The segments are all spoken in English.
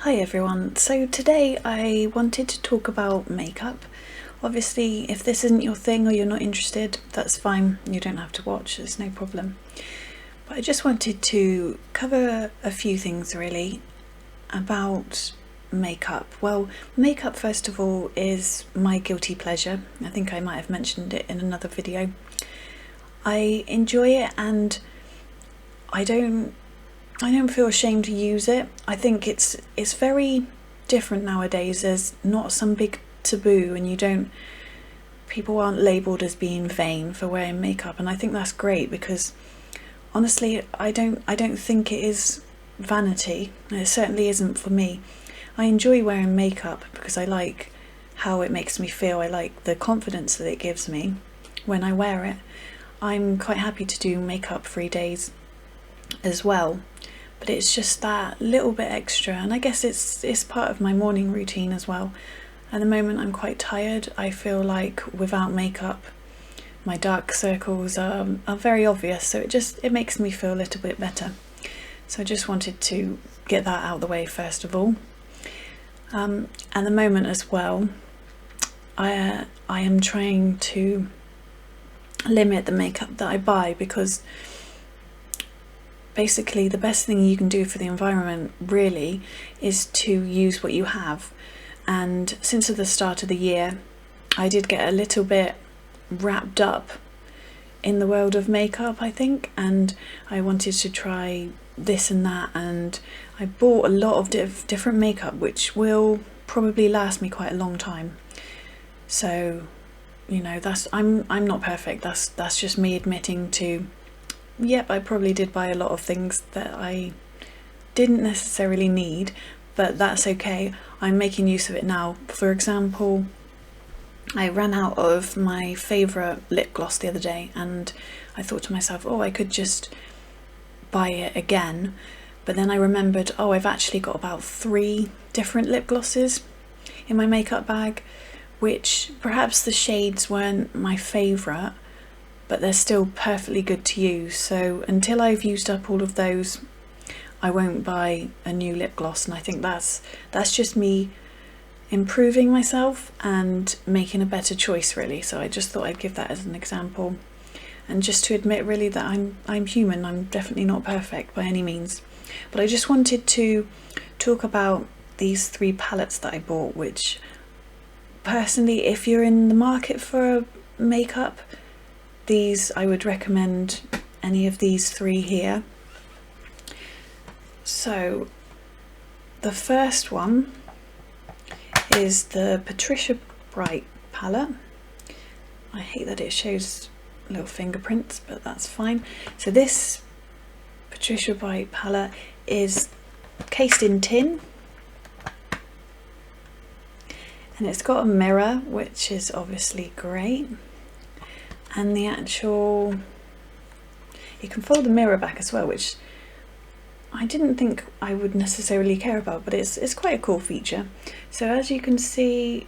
Hi everyone, so today I wanted to talk about makeup. Obviously if this isn't your thing or you're not interested, that's fine, you don't have to watch, it's no problem. But I just wanted to cover a few things really about makeup. Well, makeup first of all is my guilty pleasure. I think I might have mentioned it in another video. I enjoy it and I don't feel ashamed to use it. I think it's very different nowadays. There's not some big taboo and people aren't labelled as being vain for wearing makeup, and I think that's great because honestly I don't think it is vanity. It certainly isn't for me. I enjoy wearing makeup because I like how it makes me feel. I like the confidence that it gives me when I wear it. I'm quite happy to do makeup free days as well. But it's just that little bit extra, and I guess it's part of my morning routine as well. At the moment I'm quite tired. I feel like without makeup my dark circles are very obvious, so it makes me feel a little bit better. So I just wanted to get that out of the way first of all. At the moment as well, I am trying to limit the makeup that I buy, because basically the best thing you can do for the environment really is to use what you have. And since at the start of the year I did get a little bit wrapped up in the world of makeup, I think, and I wanted to try this and that, and I bought a lot of different makeup which will probably last me quite a long time. So you know, I'm not perfect. That's just me admitting to, yep, I probably did buy a lot of things that I didn't necessarily need, but that's okay. I'm making use of it now. For example, I ran out of my favourite lip gloss the other day and I thought to myself, oh, I could just buy it again. But then I remembered, oh, I've actually got about 3 different lip glosses in my makeup bag, which perhaps the shades weren't my favourite, but they're still perfectly good to use. So until I've used up all of those, I won't buy a new lip gloss, and I think that's just me improving myself and making a better choice really. So I just thought I'd give that as an example, and just to admit really that I'm human. I'm definitely not perfect by any means, but I just wanted to talk about these 3 palettes that I bought, which personally, if you're in the market for makeup, these I would recommend any of these 3 here. So the first one is the Patricia Bright palette. I hate that it shows little fingerprints, but that's fine. So this Patricia Bright palette is cased in tin, and it's got a mirror, which is obviously great. And the actual, you can fold the mirror back as well, which I didn't think I would necessarily care about, but it's quite a cool feature. So as you can see,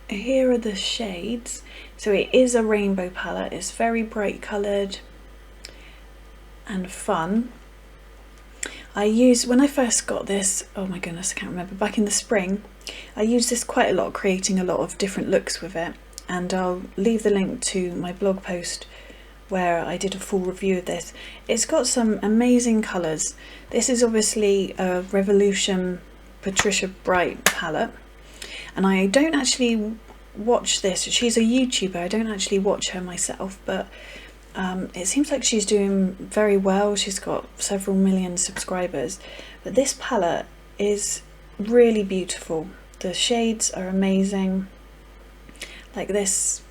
here are the shades. So it is a rainbow palette. It's very bright coloured and fun. When I first got this, oh my goodness, I can't remember, back in the spring, I used this quite a lot, creating a lot of different looks with it. And I'll leave the link to my blog post where I did a full review of this. It's got some amazing colours. This is obviously a Revolution Patricia Bright palette, and I don't actually watch this. She's a YouTuber. I don't actually watch her myself, but it seems like she's doing very well. She's got several million subscribers, but this palette is really beautiful. The shades are amazing. Like this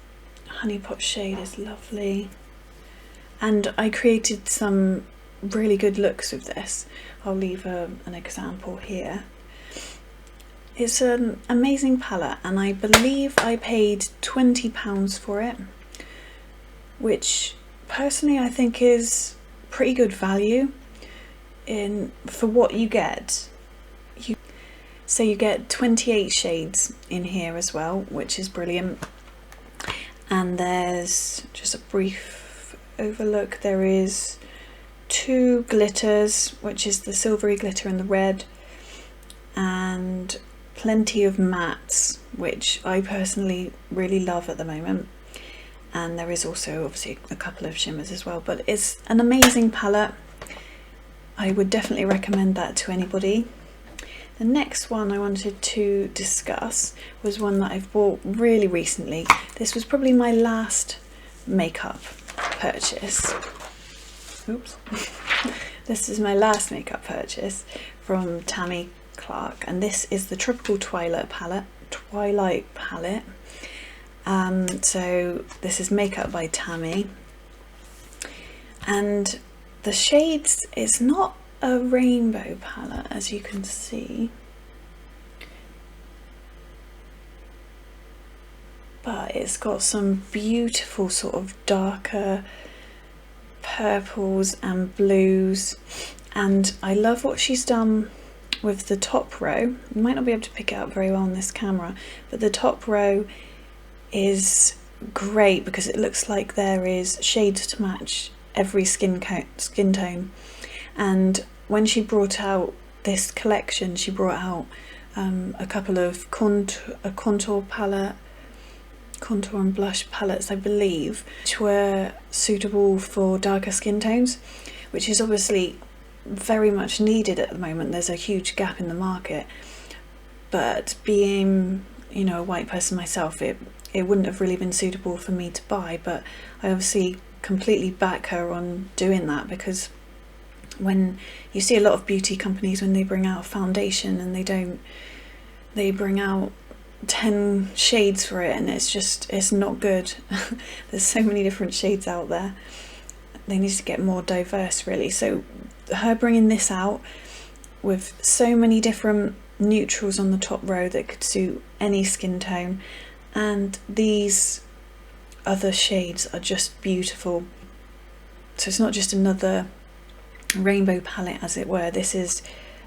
honey pot shade is lovely, and I created some really good looks with this. I'll leave an example here. It's an amazing palette, and I believe I paid £20 for it, which personally I think is pretty good value for what you get. So you get 28 shades in here as well, which is brilliant. And there's just a brief overlook. There is 2 glitters, which is the silvery glitter and the red, and plenty of mattes, which I personally really love at the moment, and there is also obviously a couple of shimmers as well, but it's an amazing palette. I would definitely recommend that to anybody. The next one I wanted to discuss was one that I've bought really recently. This was probably my last makeup purchase. Oops. This is my last makeup purchase from Tammi, Clarke, and this is the Tropical Twilight palette. So this is Makeup by Tammi, and the shades, it's not a rainbow palette as you can see, but it's got some beautiful sort of darker purples and blues, and I love what she's done with the top row. You might not be able to pick it up very well on this camera, but the top row is great because it looks like there is shades to match every skin tone. And when she brought out this collection, she brought out a couple of contour and blush palettes, I believe, which were suitable for darker skin tones, which is obviously very much needed at the moment. There's a huge gap in the market, but being, you know, a white person myself, it wouldn't have really been suitable for me to buy, but I obviously completely back her on doing that, because when you see a lot of beauty companies, when they bring out a foundation and they bring out 10 shades for it, and it's not good. There's so many different shades out there. They need to get more diverse, really. So her bringing this out with so many different neutrals on the top row that could suit any skin tone, and these other shades are just beautiful. So it's not just another rainbow palette, as it were. This is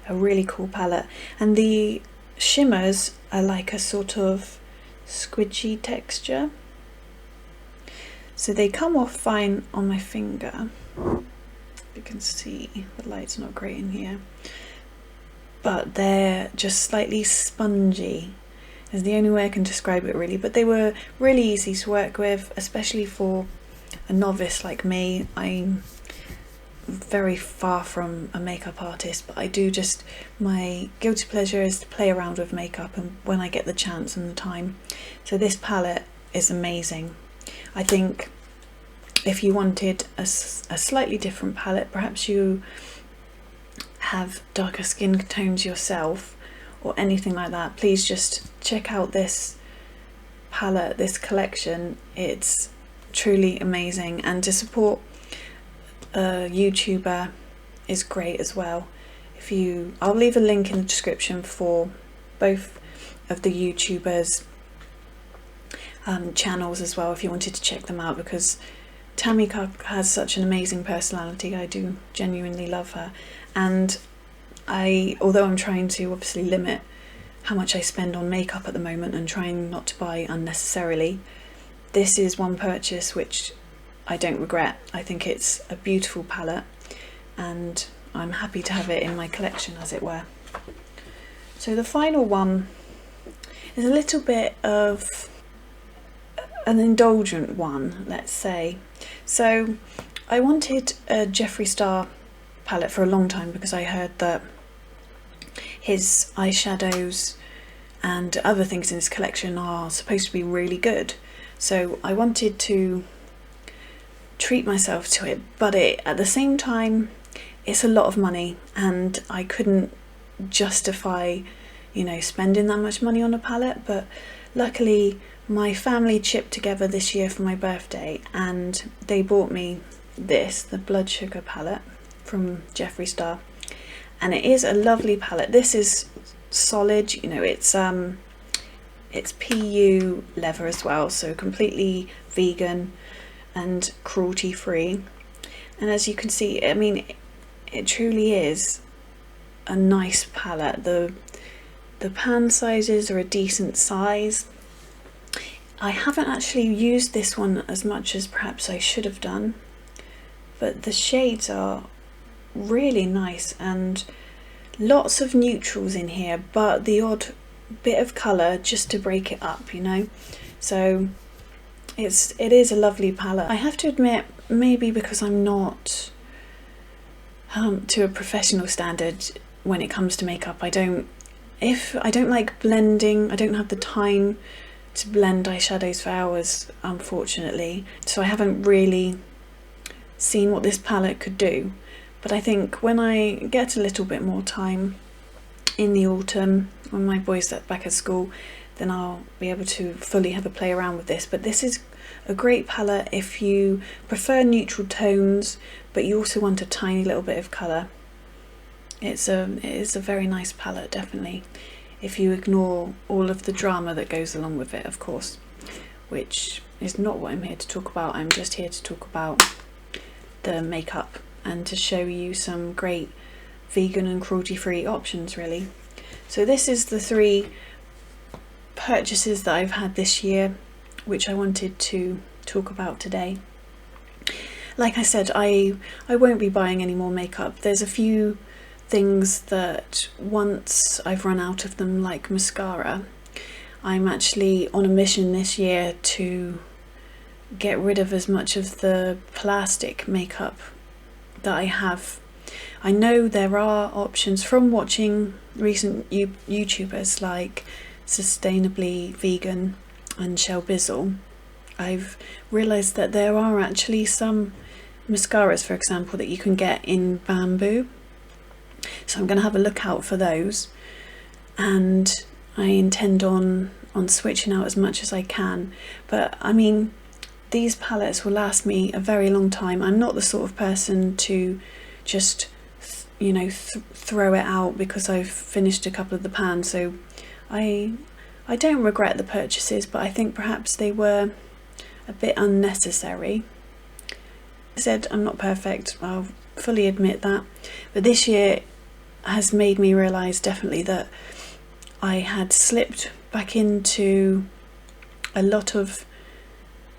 a really cool palette, and the shimmers are like a sort of squidgy texture, so they come off fine on my finger. You can see the light's not great in here, but they're just slightly spongy is the only way I can describe it, really. But they were really easy to work with, especially for a novice like me. I'm very far from a makeup artist, but I do just, my guilty pleasure is to play around with makeup, and when I get the chance and the time. So this palette is amazing. I think if you wanted a slightly different palette, perhaps you have darker skin tones yourself or anything like that, please just check out this palette, this collection. It's truly amazing, and to support a YouTuber is great as well. I'll leave a link in the description for both of the YouTubers' channels as well, if you wanted to check them out, because Tammi has such an amazing personality. I do genuinely love her, and although I'm trying to obviously limit how much I spend on makeup at the moment and trying not to buy unnecessarily, this is one purchase which I don't regret. I think it's a beautiful palette, and I'm happy to have it in my collection, as it were. So the final one is a little bit of an indulgent one, let's say. So I wanted a Jeffree Star palette for a long time, because I heard that his eyeshadows and other things in his collection are supposed to be really good. So I wanted to treat myself to it, but at the same time, it's a lot of money, and I couldn't justify, you know, spending that much money on a palette. But luckily my family chipped together this year for my birthday, and they bought me the Blood Sugar palette from Jeffree Star, and it is a lovely palette. This is solid, you know, it's PU leather as well, so completely vegan and cruelty free. And as you can see, I mean, it truly is a nice palette. The pan sizes are a decent size. I haven't actually used this one as much as perhaps I should have done, but the shades are really nice, and lots of neutrals in here, but the odd bit of colour just to break it up, you know. So it is a lovely palette. I have to admit, maybe because I'm not to a professional standard when it comes to makeup, I don't like blending. I don't have the time to blend eyeshadows for hours, unfortunately, so I haven't really seen what this palette could do. But I think when I get a little bit more time in the autumn, when my boys are back at school, then I'll be able to fully have a play around with this. But this is a great palette if you prefer neutral tones but you also want a tiny little bit of colour. It is a very nice palette, definitely, if you ignore all of the drama that goes along with it, of course, which is not what I'm here to talk about. I'm just here to talk about the makeup and to show you some great vegan and cruelty-free options, really. So this is the 3 purchases that I've had this year, which I wanted to talk about today. Like I said, I won't be buying any more makeup. There's a few things that once I've run out of them, like mascara, I'm actually on a mission this year to get rid of as much of the plastic makeup that I have. I know there are options from watching recent YouTubers like Sustainably Vegan and Shell Bizzle. I've realised that there are actually some mascaras, for example, that you can get in bamboo. So I'm going to have a look out for those, and I intend on switching out as much as I can. But I mean, these palettes will last me a very long time. I'm not the sort of person to just, you know, throw it out because I've finished a couple of the pans. So I don't regret the purchases, but I think perhaps they were a bit unnecessary. I said I'm not perfect, I'll fully admit that, but this year has made me realise definitely that I had slipped back into a lot of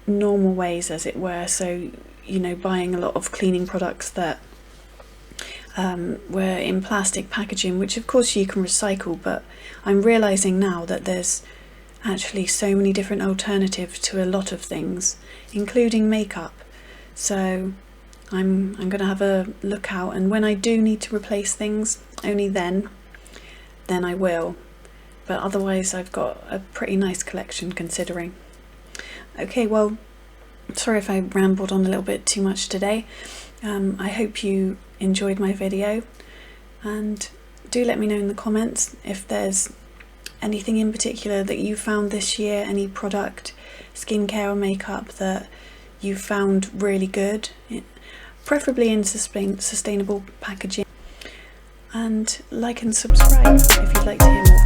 normal ways, as it were. So, you know, buying a lot of cleaning products that were in plastic packaging, which of course you can recycle, but I'm realising now that there's actually so many different alternatives to a lot of things, including makeup. So I'm going to have a look out, and when I do need to replace things, only then I will. But otherwise I've got a pretty nice collection, considering. Okay, well, sorry if I rambled on a little bit too much today. I hope you enjoyed my video, and do let me know in the comments if there's anything in particular that you found this year, any product, skincare or makeup that you found really good, preferably in sustainable packaging. And like and subscribe if you'd like to hear more.